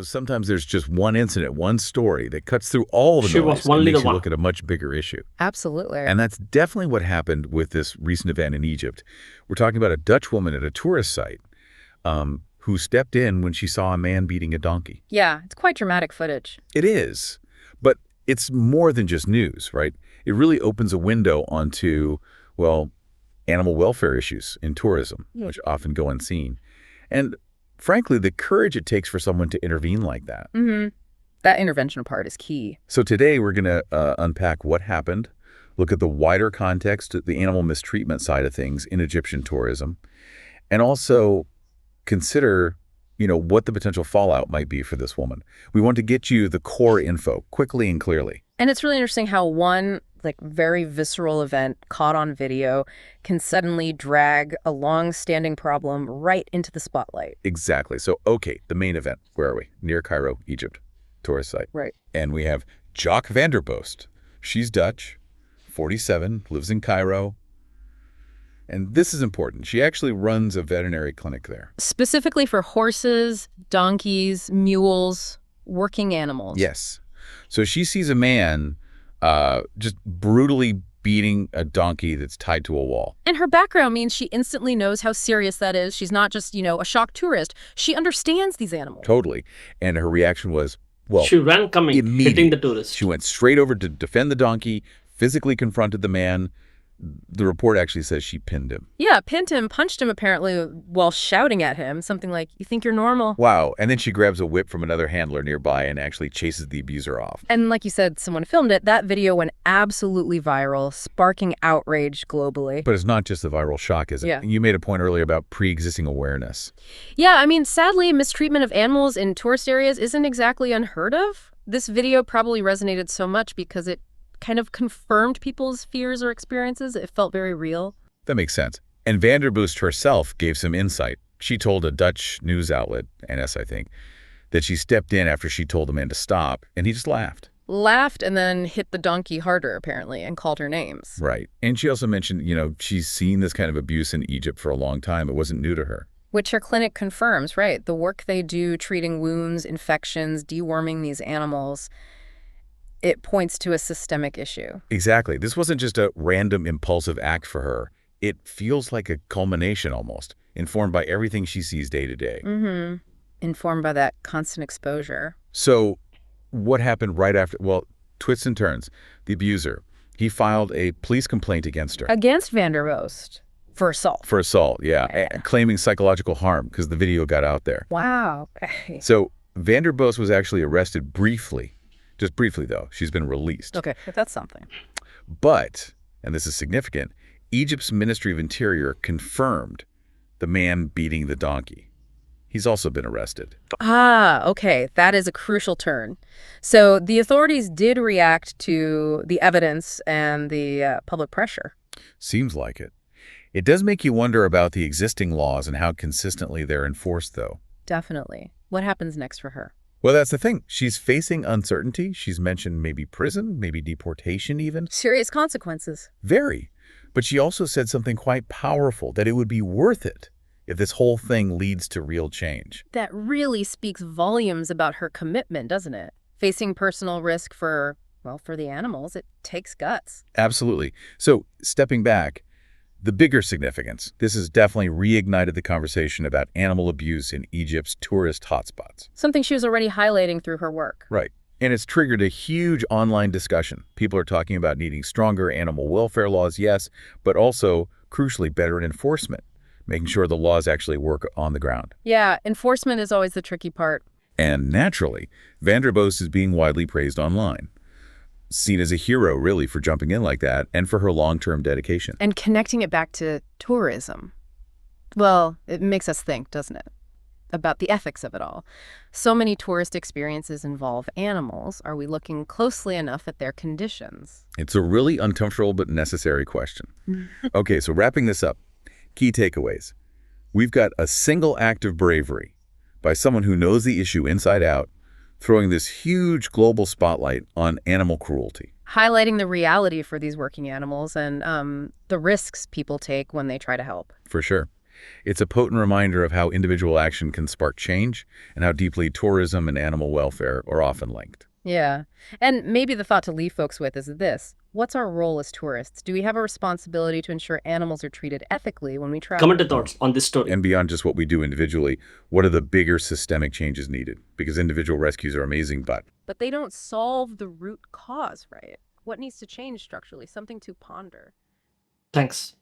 Sometimes there's just one incident, one story that cuts through all the She was noise and only the makes you one. look at a much bigger issue. Absolutely. And that's definitely what happened with this recent event in Egypt. We're talking about a Dutch woman at a tourist site who stepped in when she saw a man beating a donkey. Yeah, it's quite dramatic footage. It is, but it's more than just news, right? It really opens a window onto, well, animal welfare issues in tourism, which often go unseen. And frankly, the courage it takes for someone to intervene like that. That intervention part is key. So today we're going to unpack what happened, look at the wider context, the animal mistreatment side of things in Egyptian tourism, and also consider, what the potential fallout might be for this woman. We want to get you the core info quickly and clearly. And it's really interesting how one very visceral event caught on video can suddenly drag a long-standing problem right into the spotlight. Exactly. So, okay, the main event. Where are we? Near Cairo, Egypt, tourist site. Right. And we have Jock Vanderbost. She's Dutch, 47, lives in Cairo. And this is important. She actually runs a veterinary clinic there. Specifically for horses, donkeys, mules, working animals. Yes. So she sees a man just brutally beating a donkey that's tied to a wall. And her background means she instantly knows how serious that is. She's not just, a shocked tourist. She understands these animals. Totally. And her reaction was, well, She ran coming, immediate. hitting the tourist. She went straight over to defend the donkey, physically confronted the man. The report actually says she pinned him. Yeah, pinned him, punched him apparently while shouting at him. Something like, "You think you're normal?" Wow. And then she grabs a whip from another handler nearby and actually chases the abuser off. And like you said, someone filmed it. That video went absolutely viral, sparking outrage globally. But it's not just the viral shock, is it? Yeah. You made a point earlier about pre-existing awareness. Yeah, sadly, mistreatment of animals in tourist areas isn't exactly unheard of. This video probably resonated so much because it kind of confirmed people's fears or experiences. It felt very real. That makes sense. And Vanderboest herself gave some insight. She told a Dutch news outlet, NS I think, that she stepped in after she told the man to stop, and he just laughed. Laughed and then hit the donkey harder, apparently, and called her names. Right. And she also mentioned, she's seen this kind of abuse in Egypt for a long time. It wasn't new to her. Which her clinic confirms, right? The work they do treating wounds, infections, deworming these animals, it points to a systemic issue. Exactly. This wasn't just a random impulsive act for her. It feels like a culmination almost, informed by everything she sees day to day. Informed by that constant exposure. So what happened right after? Well, twists and turns. The abuser, he filed a police complaint against her. Against Vanderbost for assault. For assault, yeah. Claiming psychological harm because the video got out there. Wow. So Vanderbost was actually arrested briefly. Just briefly, though. She's been released. Okay, that's something. But, and this is significant, Egypt's Ministry of Interior confirmed the man beating the donkey. He's also been arrested. Okay. That is a crucial turn. So the authorities did react to the evidence and the public pressure. Seems like it. It does make you wonder about the existing laws and how consistently they're enforced, though. Definitely. What happens next for her? Well, that's the thing. She's facing uncertainty. She's mentioned maybe prison, maybe deportation even. Serious consequences. Very. But she also said something quite powerful, that it would be worth it if this whole thing leads to real change. That really speaks volumes about her commitment, doesn't it? Facing personal risk for the animals, it takes guts. Absolutely. So stepping back, the bigger significance, this has definitely reignited the conversation about animal abuse in Egypt's tourist hotspots. Something she was already highlighting through her work. Right. And it's triggered a huge online discussion. People are talking about needing stronger animal welfare laws, yes, but also, crucially, better enforcement, making sure the laws actually work on the ground. Yeah, enforcement is always the tricky part. And naturally, Vanderbost is being widely praised online. Seen as a hero, really, for jumping in like that and for her long-term dedication. And connecting it back to tourism. Well, it makes us think, doesn't it? About the ethics of it all. So many tourist experiences involve animals. Are we looking closely enough at their conditions? It's a really uncomfortable but necessary question. Okay, so wrapping this up, key takeaways. We've got a single act of bravery by someone who knows the issue inside out, throwing this huge global spotlight on animal cruelty. Highlighting the reality for these working animals and the risks people take when they try to help. For sure. It's a potent reminder of how individual action can spark change and how deeply tourism and animal welfare are often linked. Yeah. And maybe the thought to leave folks with is this. What's our role as tourists? Do we have a responsibility to ensure animals are treated ethically when we Comment travel? your thoughts on this story. And beyond just what we do individually, what are the bigger systemic changes needed? Because individual rescues are amazing, but But they don't solve the root cause, right? What needs to change structurally? Something to ponder. Thanks.